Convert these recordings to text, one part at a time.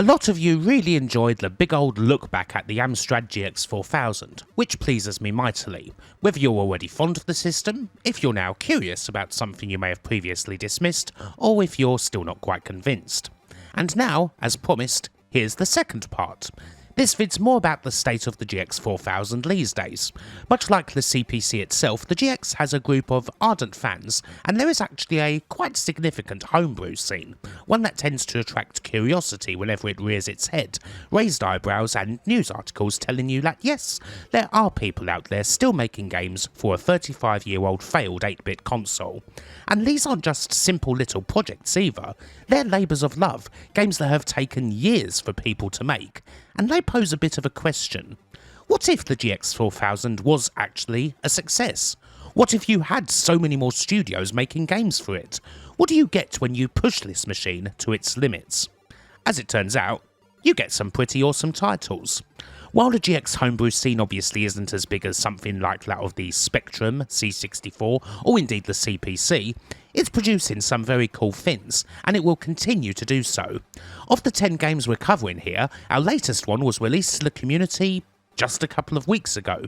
A lot of you really enjoyed the big old look back at the Amstrad GX4000, which pleases me mightily. Whether you're already fond of the system, if you're now curious about something you may have previously dismissed, or if you're still not quite convinced. And now, as promised, here's the second part. This vid's more about the state of the GX4000 these days. Much like the CPC itself, the GX has a group of ardent fans, and there is actually a quite significant homebrew scene, one that tends to attract curiosity whenever it rears its head, raised eyebrows and news articles telling you that yes, there are people out there still making games for a 35-year-old failed 8-bit console. And these aren't just simple little projects either, they're labours of love, games that have taken years for people to make. And they pose a bit of a question. What if the GX4000 was actually a success? What if you had so many more studios making games for it? What do you get when you push this machine to its limits? As it turns out, you get some pretty awesome titles. While the GX homebrew scene obviously isn't as big as something like that of the Spectrum, C64, or indeed the CPC, it's producing some very cool things, and it will continue to do so. Of the 10 games we're covering here, our latest one was released to the community just a couple of weeks ago.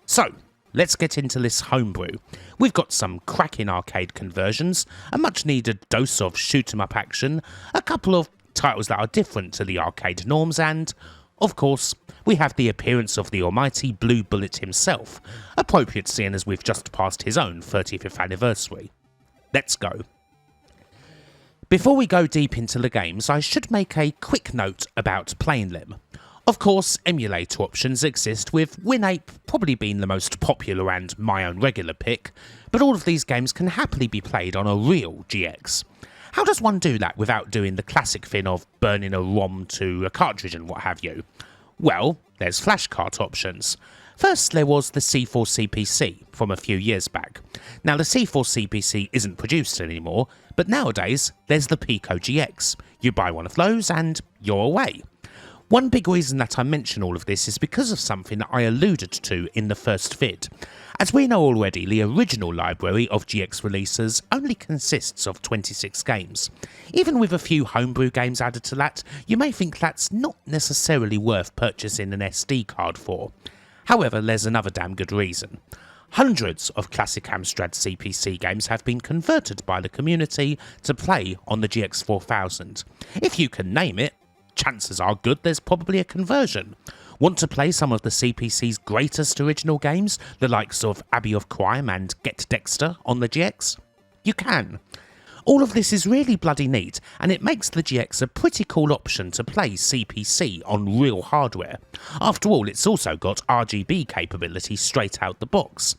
So, let's get into this homebrew. We've got some cracking arcade conversions, a much needed dose of shoot 'em up action, a couple of titles that are different to the arcade norms, and, of course, we have the appearance of the almighty Blue Bullet himself, appropriate seeing as we've just passed his own 35th anniversary. Let's go. Before we go deep into the games, I should make a quick note about playing them. Of course, emulator options exist, with WinApe probably being the most popular and my own regular pick, but all of these games can happily be played on a real GX. How does one do that without doing the classic thing of burning a ROM to a cartridge and what have you? Well, there's flashcart options. First, there was the C4 CPC from a few years back. Now, the C4 CPC isn't produced anymore, but nowadays, there's the Pico GX. You buy one of those and you're away. One big reason that I mention all of this is because of something that I alluded to in the first vid. As we know already, the original library of GX releases only consists of 26 games. Even with a few homebrew games added to that, you may think that's not necessarily worth purchasing an SD card for. However, there's another damn good reason. Hundreds of classic Amstrad CPC games have been converted by the community to play on the GX4000. If you can name it, chances are good there's probably a conversion. Want to play some of the CPC's greatest original games, the likes of Abbey of Crime and Get Dexter on the GX? You can. All of this is really bloody neat, and it makes the GX a pretty cool option to play CPC on real hardware. After all, it's also got RGB capability straight out the box.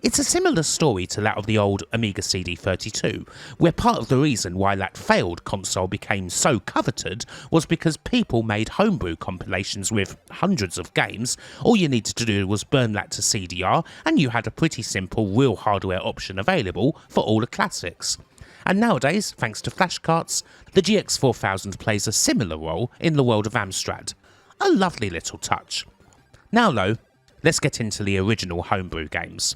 It's a similar story to that of the old Amiga CD32, where part of the reason why that failed console became so coveted was because people made homebrew compilations with hundreds of games. All you needed to do was burn that to CDR, and you had a pretty simple real hardware option available for all the classics. And nowadays, thanks to flashcarts, the GX4000 plays a similar role in the world of Amstrad. A lovely little touch. Now though, let's get into the original homebrew games.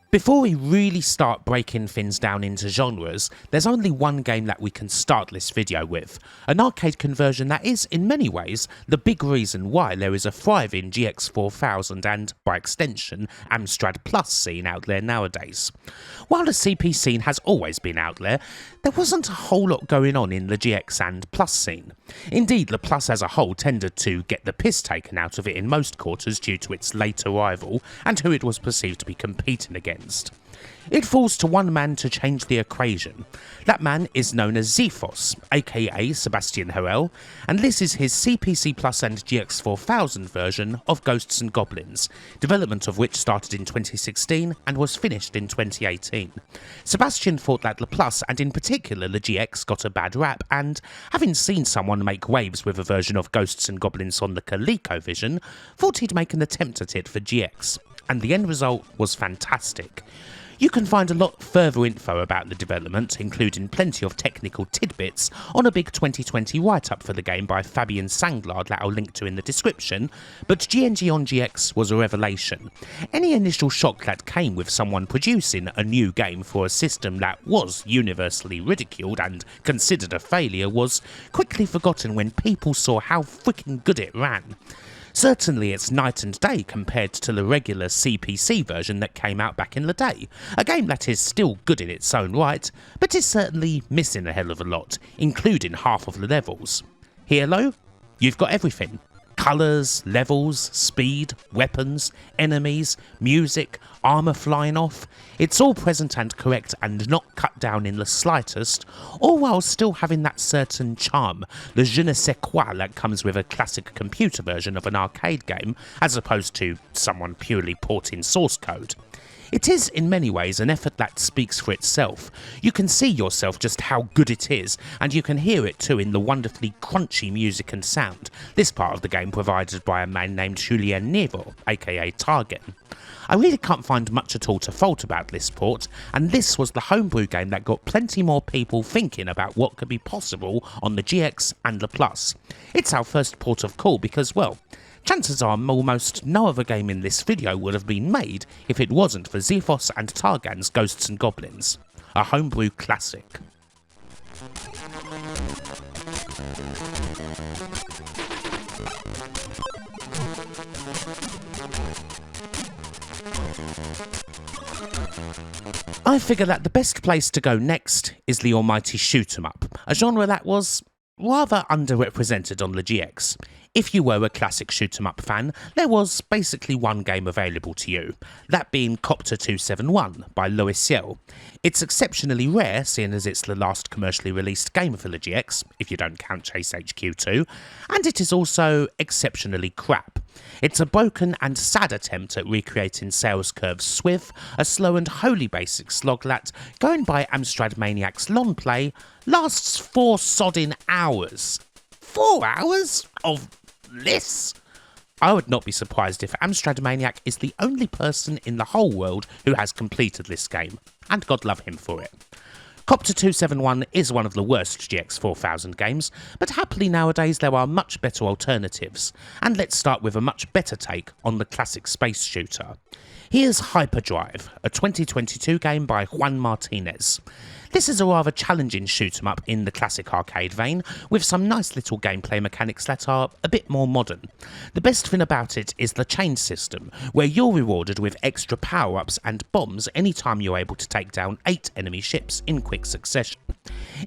Before we really start breaking things down into genres, there's only one game that we can start this video with, an arcade conversion that is, in many ways, the big reason why there is a thriving GX4000 and, by extension, Amstrad Plus scene out there nowadays. While the CP scene has always been out there wasn't a whole lot going on in the GX and Plus scene. Indeed, the Plus as a whole tended to get the piss taken out of it in most quarters due to its late arrival and who it was perceived to be competing against. It falls to one man to change the equation. That man is known as Zephos, aka Sebastian Harrier, and this is his CPC Plus and GX4000 version of Ghosts and Goblins, development of which started in 2016 and was finished in 2018. Sebastian thought that the Plus, and in particular the GX, got a bad rap, and having seen someone make waves with a version of Ghosts and Goblins on the ColecoVision, thought he'd make an attempt at it for GX, and the end result was fantastic. You can find a lot further info about the development, including plenty of technical tidbits, on a big 2020 write-up for the game by Fabian Sanglard that I'll link to in the description, but GNG on GX was a revelation. Any initial shock that came with someone producing a new game for a system that was universally ridiculed and considered a failure was quickly forgotten when people saw how freaking good it ran. Certainly it's night and day compared to the regular CPC version that came out back in the day, a game that is still good in its own right, but is certainly missing a hell of a lot, including half of the levels. Here though, you've got everything. Colours, levels, speed, weapons, enemies, music, armour flying off. It's all present and correct and not cut down in the slightest, all while still having that certain charm, the je ne sais quoi that comes with a classic computer version of an arcade game, as opposed to someone purely porting source code. It is, in many ways, an effort that speaks for itself. You can see yourself just how good it is, and you can hear it too in the wonderfully crunchy music and sound, this part of the game provided by a man named Julien Nevo, aka Target. I really can't find much at all to fault about this port, and this was the homebrew game that got plenty more people thinking about what could be possible on the GX and the Plus. It's our first port of call because, well, chances are almost no other game in this video would have been made if it wasn't for Xephos and Targan's Ghosts and Goblins, a homebrew classic. I figure that the best place to go next is the almighty shoot 'em up, a genre that was rather underrepresented on the GX. If you were a classic shoot 'em up fan, there was basically one game available to you, that being Copter 271 by Logiciel. It's exceptionally rare, seeing as it's the last commercially released game for the GX, if you don't count Chase HQ2, and it is also exceptionally crap. It's a broken and sad attempt at recreating Sales Curve's Swift, a slow and wholly basic slog that, going by Amstrad Maniac's long play, lasts 4 sodding hours. 4 hours of this? I would not be surprised if Amstrad Maniac is the only person in the whole world who has completed this game, and God love him for it. Copter 271 is one of the worst GX4000 games, but happily nowadays there are much better alternatives, and let's start with a much better take on the classic space shooter. Here's Hyperdrive, a 2022 game by Juan Martinez. This is a rather challenging shoot 'em up in the classic arcade vein, with some nice little gameplay mechanics that are a bit more modern. The best thing about it is the chain system, where you're rewarded with extra power-ups and bombs anytime you're able to take down 8 enemy ships in quick succession.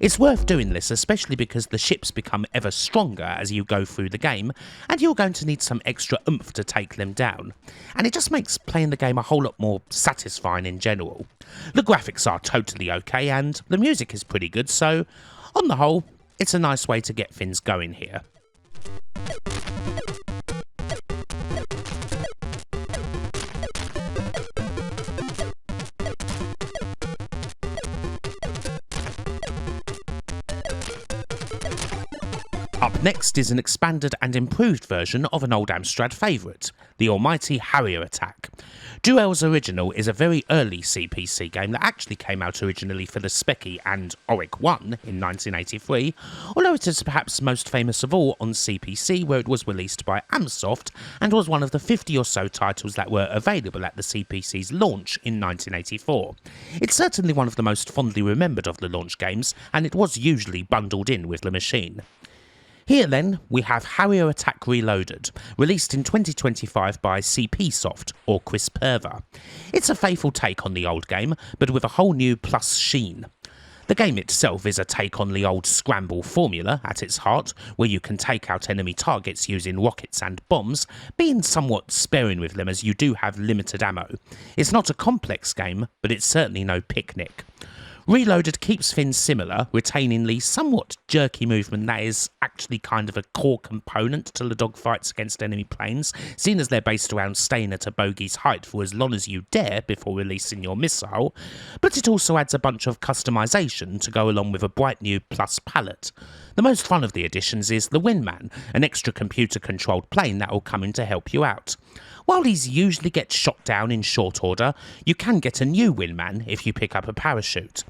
It's worth doing this, especially because the ships become ever stronger as you go through the game, and you're going to need some extra oomph to take them down, and it just makes playing the game a whole lot more satisfying in general. The graphics are totally okay, and the music is pretty good, so on the whole, it's a nice way to get things going here. Up next is an expanded and improved version of an old Amstrad favourite, the almighty Harrier attack. Duel's original is a very early CPC game that actually came out originally for the Speccy and Auric 1 in 1983, although it is perhaps most famous of all on CPC, where it was released by Amsoft and was one of the 50 or so titles that were available at the CPC's launch in 1984. It's certainly one of the most fondly remembered of the launch games, and it was usually bundled in with the machine. Here then, we have Harrier Attack Reloaded, released in 2025 by CP Soft, or Chris Perver. It's a faithful take on the old game, but with a whole new plus sheen. The game itself is a take on the old Scramble formula at its heart, where you can take out enemy targets using rockets and bombs, being somewhat sparing with them as you do have limited ammo. It's not a complex game, but it's certainly no picnic. Reloaded keeps things similar, retaining the somewhat jerky movement that is actually kind of a core component to the dogfights against enemy planes, seeing as they're based around staying at a bogey's height for as long as you dare before releasing your missile, but it also adds a bunch of customization to go along with a bright new plus palette. The most fun of the additions is the Windman, an extra computer-controlled plane that will come in to help you out. While these usually get shot down in short order, you can get a new wingman if you pick up a parachute.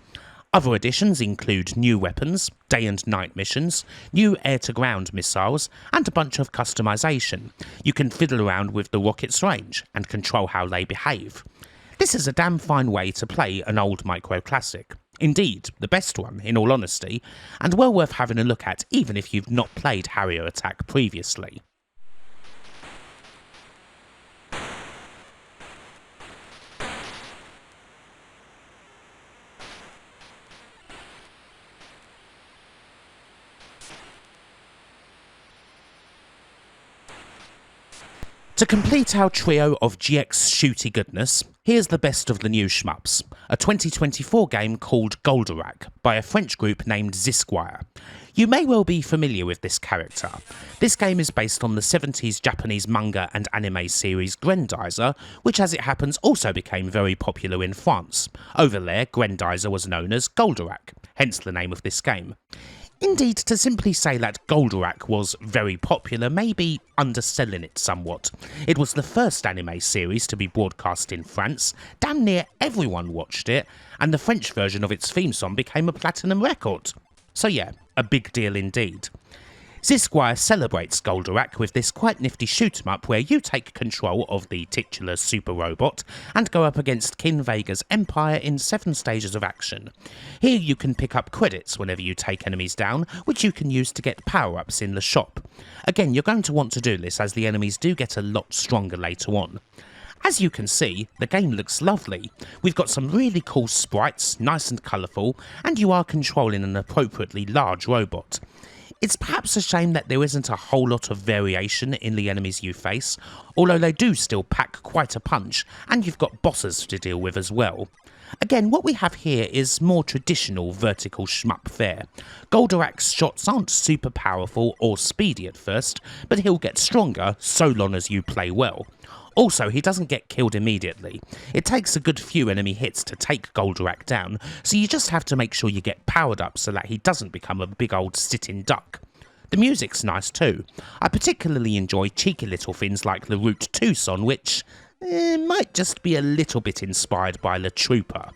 Other additions include new weapons, day and night missions, new air-to-ground missiles, and a bunch of customization. You can fiddle around with the rocket's range and control how they behave. This is a damn fine way to play an old micro classic. Indeed, the best one, in all honesty, and well worth having a look at even if you've not played Harrier Attack previously. To complete our trio of GX shooty goodness, here's the best of the new shmups, a 2024 game called Goldorak by a French group named Zisquire. You may well be familiar with this character. This game is based on the 70s Japanese manga and anime series Grendizer, which as it happens also became very popular in France. Over there, Grendizer was known as Goldorak, hence the name of this game. Indeed, to simply say that Goldorak was very popular may be underselling it somewhat. It was the first anime series to be broadcast in France, damn near everyone watched it, and the French version of its theme song became a platinum record. So yeah, a big deal indeed. Zisquire celebrates Goldorak with this quite nifty shoot-em-up where you take control of the titular super robot and go up against King Vega's empire in 7 stages of action. Here you can pick up credits whenever you take enemies down, which you can use to get power-ups in the shop. Again, you're going to want to do this as the enemies do get a lot stronger later on. As you can see, the game looks lovely. We've got some really cool sprites, nice and colourful, and you are controlling an appropriately large robot. It's perhaps a shame that there isn't a whole lot of variation in the enemies you face, although they do still pack quite a punch, and you've got bosses to deal with as well. Again, what we have here is more traditional vertical shmup fare. Goldorak's shots aren't super powerful or speedy at first, but he'll get stronger so long as you play well. Also, he doesn't get killed immediately. It takes a good few enemy hits to take Goldorak down, so you just have to make sure you get powered up so that he doesn't become a big old sitting duck. The music's nice too. I particularly enjoy cheeky little things like the Route 2 song, which might just be a little bit inspired by the Trooper.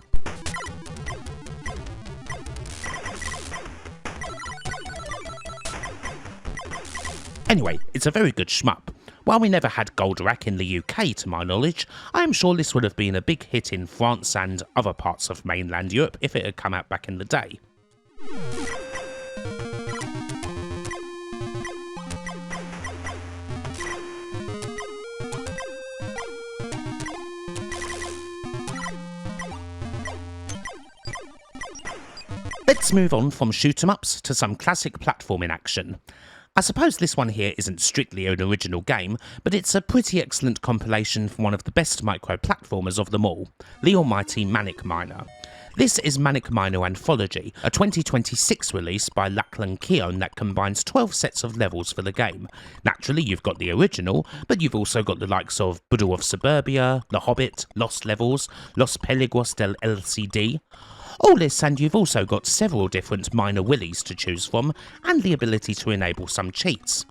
Anyway, it's a very good shmup. While we never had Goldorak in the UK to my knowledge, I am sure this would have been a big hit in France and other parts of mainland Europe if it had come out back in the day. Let's move on from shoot-em-ups to some classic platforming action. I suppose this one here isn't strictly an original game, but it's a pretty excellent compilation from one of the best micro-platformers of them all, the almighty Manic Miner. This is Manic Miner Anthology, a 2026 release by Lachlan Keown that combines 12 sets of levels for the game. Naturally, you've got the original, but you've also got the likes of Buddha of Suburbia, The Hobbit, Lost Levels, Los Peligros del LCD. All this, and you've also got several different minor willies to choose from, and the ability to enable some cheats.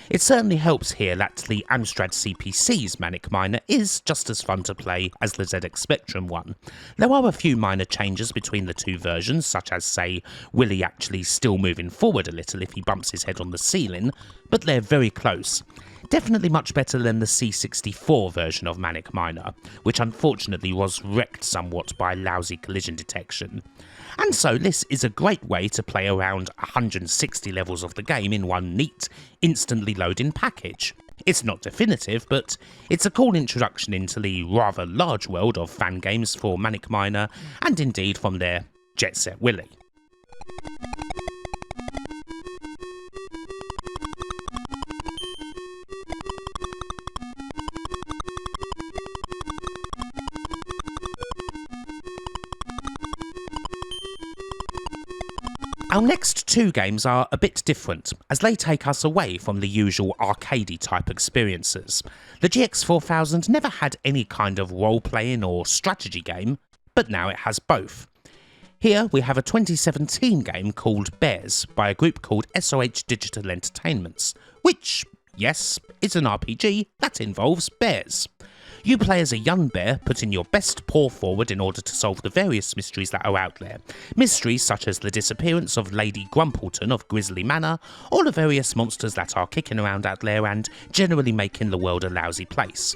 It certainly helps here that the Amstrad CPC's Manic Miner is just as fun to play as the ZX Spectrum one. There are a few minor changes between the two versions, such as, say, Willy actually still moving forward a little if he bumps his head on the ceiling, but they're very close. Definitely much better than the C64 version of Manic Miner, which unfortunately was wrecked somewhat by lousy collision detection. And so this is a great way to play around 160 levels of the game in one neat, instantly loading package. It's not definitive, but it's a cool introduction into the rather large world of fan games for Manic Miner, and indeed from their Jet Set Willy. Our next two games are a bit different, as they take us away from the usual arcadey type experiences. The GX4000 never had any kind of role-playing or strategy game, but now it has both. Here we have a 2017 game called Bears by a group called SOH Digital Entertainments, which Yes, it's an RPG that involves bears. You play as a young bear, putting your best paw forward in order to solve the various mysteries that are out there. Mysteries such as the disappearance of Lady Grumpleton of Grizzly Manor, or the various monsters that are kicking around out there and generally making the world a lousy place.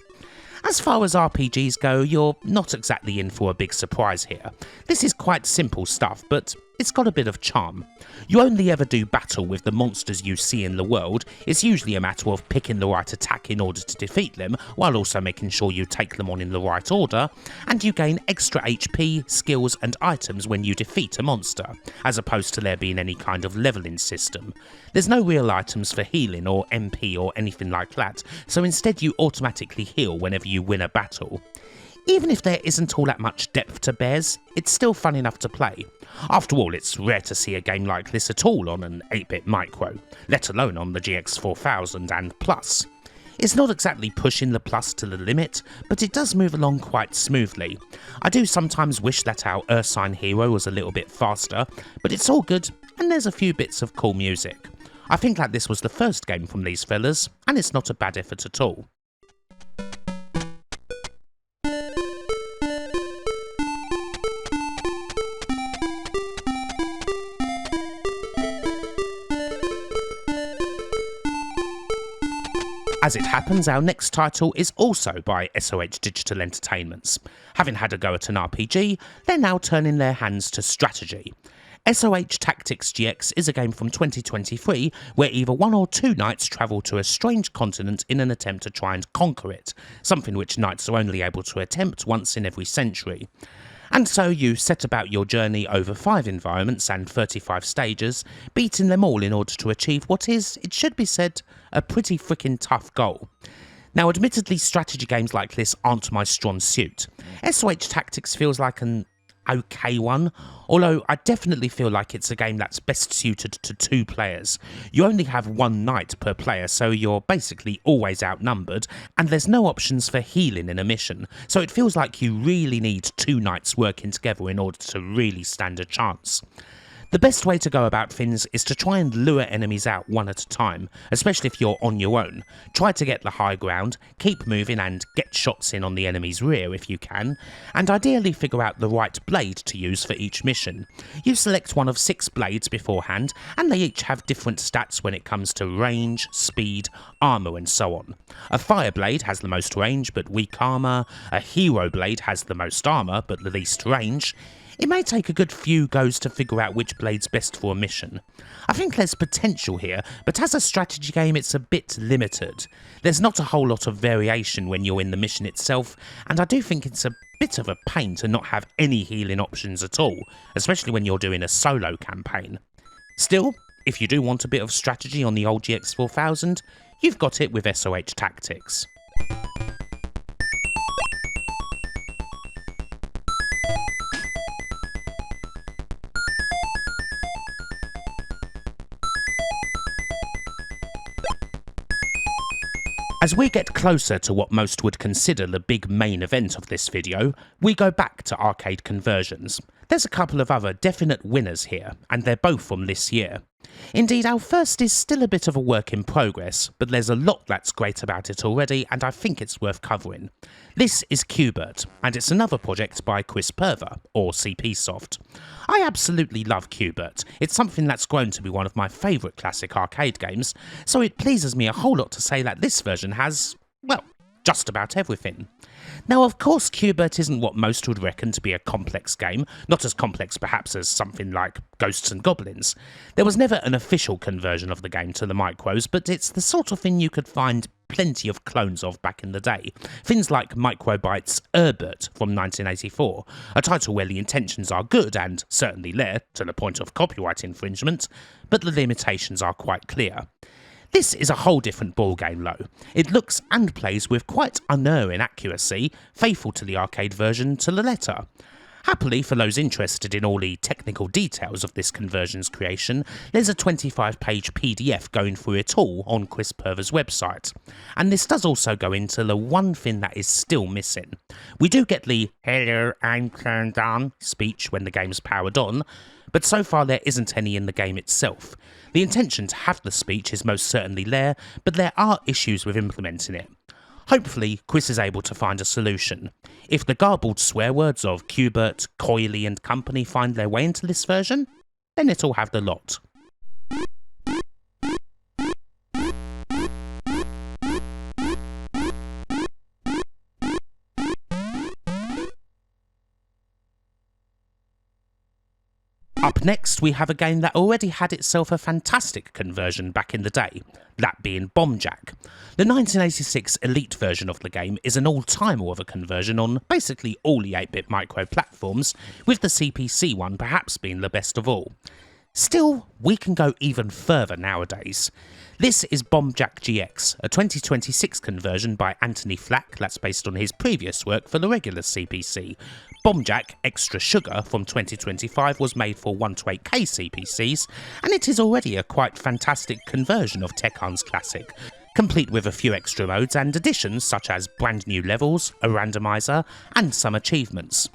As far as RPGs go, you're not exactly in for a big surprise here. This is quite simple stuff, but it's got a bit of charm. You only ever do battle with the monsters you see in the world. It's usually a matter of picking the right attack in order to defeat them, while also making sure you take them on in the right order, and you gain extra HP, skills and items when you defeat a monster, as opposed to there being any kind of leveling system. There's no real items for healing or MP or anything like that, so instead you automatically heal whenever you win a battle. Even if there isn't all that much depth to bears, it's still fun enough to play. After all, it's rare to see a game like this at all on an 8-bit micro, let alone on the GX4000 and Plus. It's not exactly pushing the Plus to the limit, but it does move along quite smoothly. I do sometimes wish that our Ursine hero was a little bit faster, but it's all good, and there's a few bits of cool music. I think that this was the first game from these fellas, and it's not a bad effort at all. As it happens, our next title is also by SOH Digital Entertainments. Having had a go at an RPG, they're now turning their hands to strategy. SOH Tactics GX is a game from 2023 where either one or two knights travel to a strange continent in an attempt to try and conquer it, something which knights are only able to attempt once in every century. And so you set about your journey over 5 environments and 35 stages, beating them all in order to achieve what is, it should be said, a pretty freaking tough goal. Now admittedly strategy games like this aren't my strong suit. SOH Tactics feels like an okay one, although I definitely feel like it's a game that's best suited to 2 players. You only have 1 knight per player, so you're basically always outnumbered, and there's no options for healing in a mission, so it feels like you really need 2 knights working together in order to really stand a chance. The best way to go about things is to try and lure enemies out one at a time, especially if you're on your own. Try to get the high ground, keep moving and get shots in on the enemy's rear if you can, and ideally figure out the right blade to use for each mission. You select one of 6 blades beforehand, and they each have different stats when it comes to range, speed, armour and so on. A fire blade has the most range but weak armour, a hero blade has the most armour but the least range. It may take a good few goes to figure out which blade's best for a mission. I think there's potential here, but as a strategy game it's a bit limited. There's not a whole lot of variation when you're in the mission itself, and I do think it's a bit of a pain to not have any healing options at all, especially when you're doing a solo campaign. Still, if you do want a bit of strategy on the old GX4000, you've got it with SOH Tactics. As we get closer to what most would consider the big main event of this video, we go back to arcade conversions. There's a couple of other definite winners here, and they're both from this year. Indeed, our first is still a bit of a work in progress, but there's a lot that's great about it already, and I think it's worth covering. This is Q-bert, and it's another project by Chris Perver, or CP Soft. I absolutely love Q-bert. It's something that's grown to be one of my favourite classic arcade games, so it pleases me a whole lot to say that this version has, well, just about everything. Now of course Q-bert isn't what most would reckon to be a complex game, not as complex perhaps as something like Ghosts and Goblins. There was never an official conversion of the game to the micros, but it's the sort of thing you could find plenty of clones of back in the day. Things like Microbyte's bert from 1984, a title where the intentions are good and certainly there, to the point of copyright infringement, but the limitations are quite clear. This is a whole different ballgame though. It looks and plays with quite unerring accuracy, faithful to the arcade version to the letter. Happily for those interested in all the technical details of this conversion's creation, there's a 25-page PDF going through it all on Chris Perver's website. And this does also go into the one thing that is still missing. We do get the "Hello, I'm turned on" speech when the game's powered on, but so far there isn't any in the game itself. The intention to have the speech is most certainly there, but there are issues with implementing it. Hopefully, Chris is able to find a solution. If the garbled swear words of Q-bert, Coily and company find their way into this version, then it'll have the lot. Up next, we have a game that already had itself a fantastic conversion back in the day, that being Bombjack. The 1986 Elite version of the game is an all-timer of a conversion on basically all the 8-bit micro platforms, with the CPC one perhaps being the best of all. Still, we can go even further nowadays. This is Bombjack GX, a 2026 conversion by Anthony Flack that's based on his previous work for the regular CPC. Bombjack Extra Sugar from 2025 was made for 128K CPCs, and it is already a quite fantastic conversion of Tekken's classic, complete with a few extra modes and additions such as brand new levels, a randomizer, and some achievements.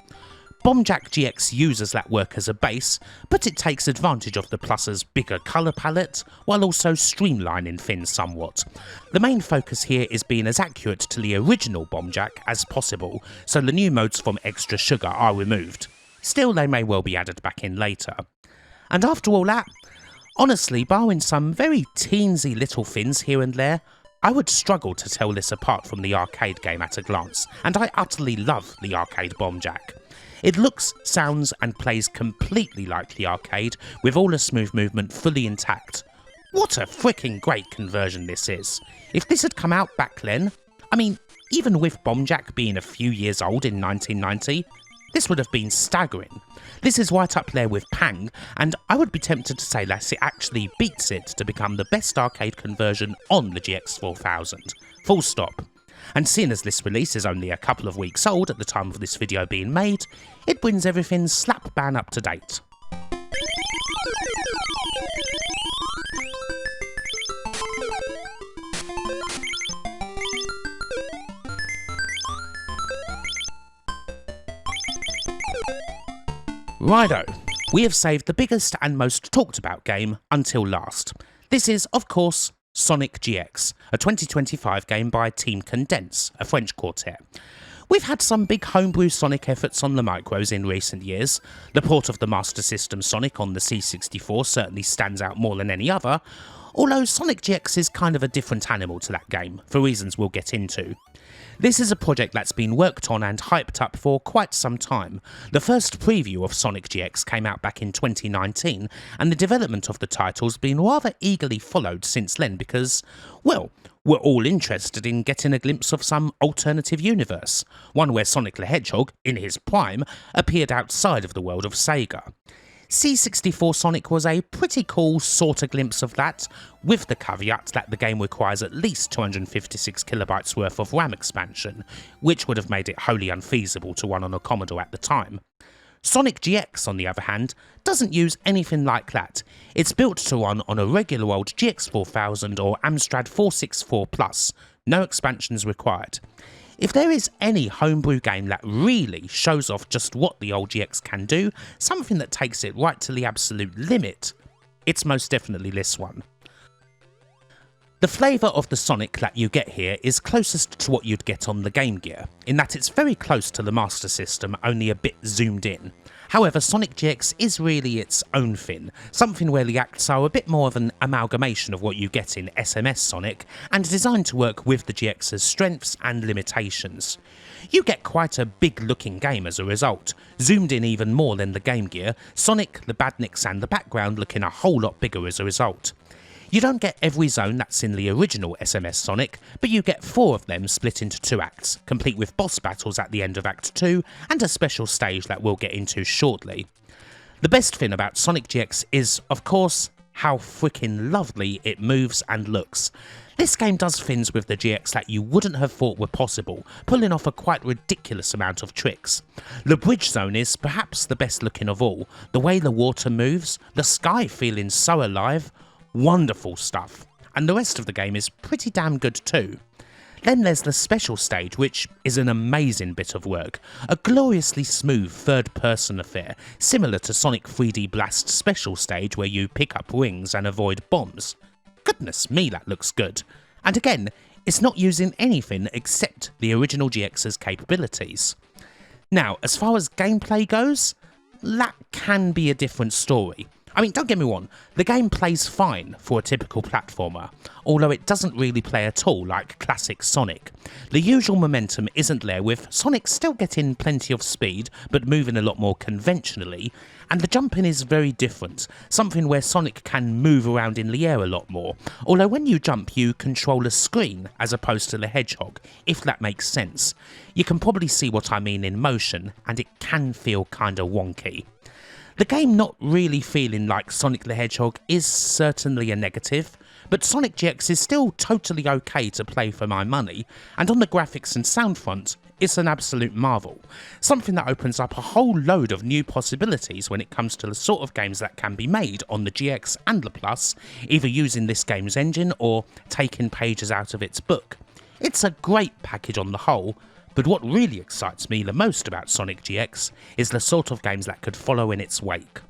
Bombjack GX uses that work as a base, but it takes advantage of the Plus's bigger colour palette, while also streamlining things somewhat. The main focus here is being as accurate to the original Bombjack as possible, so the new modes from Extra Sugar are removed. Still, they may well be added back in later. And after all that, honestly, barring some very teensy little things here and there, I would struggle to tell this apart from the arcade game at a glance, and I utterly love the arcade Bombjack. It looks, sounds and plays completely like the arcade, with all the smooth movement fully intact. What a freaking great conversion this is. If this had come out back then, I mean, even with Bombjack being a few years old in 1990, this would have been staggering. This is right up there with Pang, and I would be tempted to say that it actually beats it to become the best arcade conversion on the GX4000. Full stop. And seeing as this release is only a couple of weeks old at the time of this video being made, it brings everything slap bang up to date. Righto, we have saved the biggest and most talked about game until last. This is, of course, Sonic GX, a 2025 game by Team Condense, a French quartet. We've had some big homebrew Sonic efforts on the micros in recent years. The port of the Master System Sonic on the C64 certainly stands out more than any other, although Sonic GX is kind of a different animal to that game, for reasons we'll get into. This is a project that's been worked on and hyped up for quite some time. The first preview of Sonic GX came out back in 2019, and the development of the title's been rather eagerly followed since then because, well, we're all interested in getting a glimpse of some alternative universe, one where Sonic the Hedgehog, in his prime, appeared outside of the world of Sega. C64 Sonic was a pretty cool sort of glimpse of that, with the caveat that the game requires at least 256KB worth of RAM expansion, which would have made it wholly unfeasible to run on a Commodore at the time. Sonic GX, on the other hand, doesn't use anything like that. It's built to run on a regular old GX4000 or Amstrad 464 Plus, no expansions required. If there is any homebrew game that really shows off just what the old GX can do, something that takes it right to the absolute limit, it's most definitely this one. The flavour of the Sonic that you get here is closest to what you'd get on the Game Gear, in that it's very close to the Master System, only a bit zoomed in. However, Sonic GX is really its own thing, something where the acts are a bit more of an amalgamation of what you get in SMS Sonic, and designed to work with the GX's strengths and limitations. You get quite a big looking game as a result, zoomed in even more than the Game Gear, Sonic, the Badniks and the background looking a whole lot bigger as a result. You don't get every zone that's in the original SMS Sonic, but you get 4 of them split into 2 acts, complete with boss battles at the end of Act 2 and a special stage that we'll get into shortly. The best thing about Sonic GX is, of course, how freaking lovely it moves and looks. This game does things with the GX that you wouldn't have thought were possible, pulling off a quite ridiculous amount of tricks. The bridge zone is perhaps the best looking of all, the way the water moves, the sky feeling so alive. Wonderful stuff, and the rest of the game is pretty damn good too. Then there's the special stage, which is an amazing bit of work, a gloriously smooth third-person affair, similar to Sonic 3D Blast's special stage where you pick up rings and avoid bombs. Goodness me, that looks good. And again, it's not using anything except the original GX's capabilities. Now, as far as gameplay goes, that can be a different story. I mean, don't get me wrong, the game plays fine for a typical platformer, although it doesn't really play at all like classic Sonic. The usual momentum isn't there, with Sonic still getting plenty of speed, but moving a lot more conventionally, and the jumping is very different, something where Sonic can move around in the air a lot more, although when you jump you control a screen as opposed to the Hedgehog, if that makes sense. You can probably see what I mean in motion, and it can feel kinda wonky. The game not really feeling like Sonic the Hedgehog is certainly a negative, but Sonic GX is still totally okay to play for my money, and on the graphics and sound front, it's an absolute marvel. Something that opens up a whole load of new possibilities when it comes to the sort of games that can be made on the GX and the Plus, either using this game's engine or taking pages out of its book. It's a great package on the whole, but what really excites me the most about Sonic GX is the sort of games that could follow in its wake.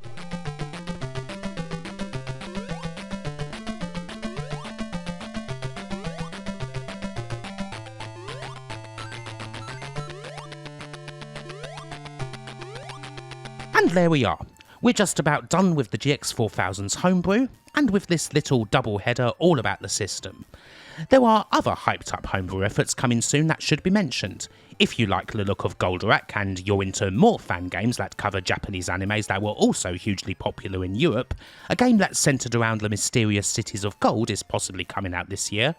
And there we are. We're just about done with the GX4000's Homebrew, and with this little double header all about the system. There are other hyped up homebrew efforts coming soon that should be mentioned. If you like the look of Goldorak and you're into more fan games that cover Japanese animes that were also hugely popular in Europe, a game that's centred around the mysterious cities of gold is possibly coming out this year.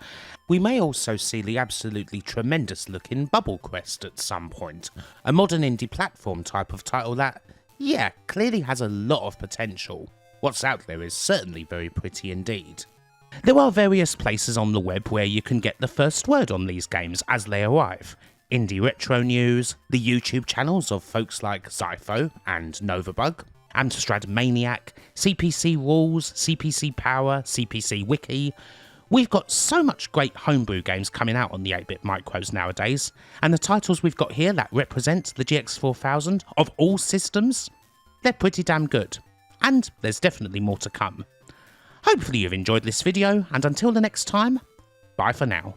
We may also see the absolutely tremendous looking Bubble Quest at some point, a modern indie platform type of title that, yeah, clearly has a lot of potential. What's out there is certainly very pretty indeed. There are various places on the web where you can get the first word on these games as they arrive. Indie Retro News, the YouTube channels of folks like Zypho and Novabug, Amstrad Maniac, CPC Rules, CPC Power, CPC Wiki. We've got so much great homebrew games coming out on the 8-bit micros nowadays, and the titles we've got here that represent the GX4000 of all systems, they're pretty damn good. And there's definitely more to come. Hopefully you've enjoyed this video, and until the next time, bye for now.